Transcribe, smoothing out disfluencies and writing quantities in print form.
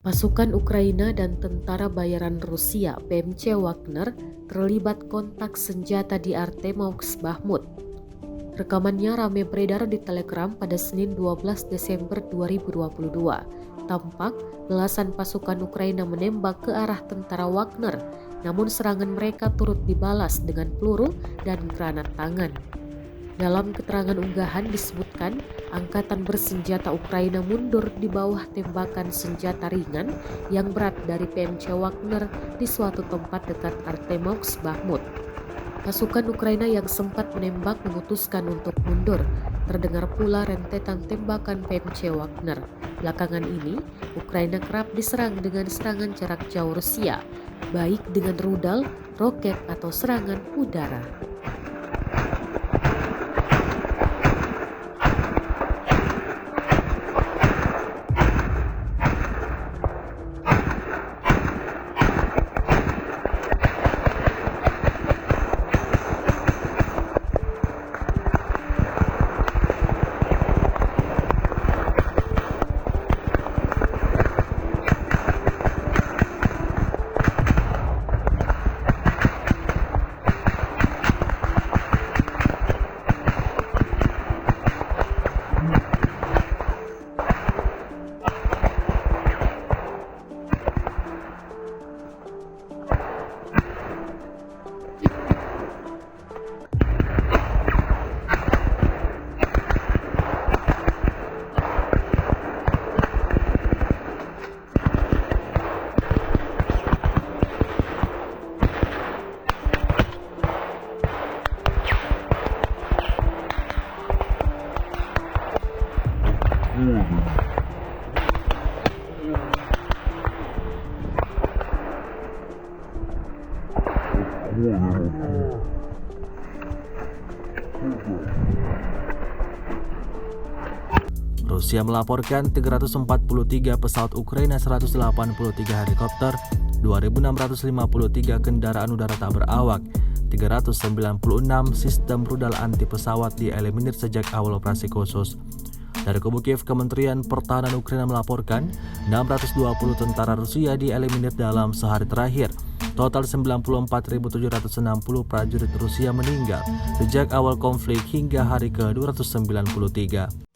Pasukan Ukraina dan tentara bayaran Rusia PMC Wagner terlibat kontak senjata di Artemovsk Bakhmut. Rekamannya ramai beredar di Telegram pada Senin 12 Desember 2022. Tampak belasan pasukan Ukraina menembak ke arah tentara Wagner, namun serangan mereka turut dibalas dengan peluru dan granat tangan. Dalam keterangan unggahan disebutkan, angkatan bersenjata Ukraina mundur di bawah tembakan senjata ringan yang berat dari PMC Wagner di suatu tempat dekat Artemovsk Bakhmut. Pasukan Ukraina yang sempat menembak memutuskan untuk mundur. Terdengar pula rentetan tembakan PMC Wagner. Belakangan ini, Ukraina kerap diserang dengan serangan jarak jauh Rusia, baik dengan rudal, roket, atau serangan udara. Rusia melaporkan 343 pesawat Ukraina, 183 helikopter, 2.653 kendaraan udara tak berawak, 396 sistem rudal anti pesawat dieliminir sejak awal operasi khusus. Dari kubu Kiev, Kementerian Pertahanan Ukraina melaporkan 620 tentara Rusia dieliminir dalam sehari terakhir. Total 94.760 prajurit Rusia meninggal sejak awal konflik hingga hari ke-293.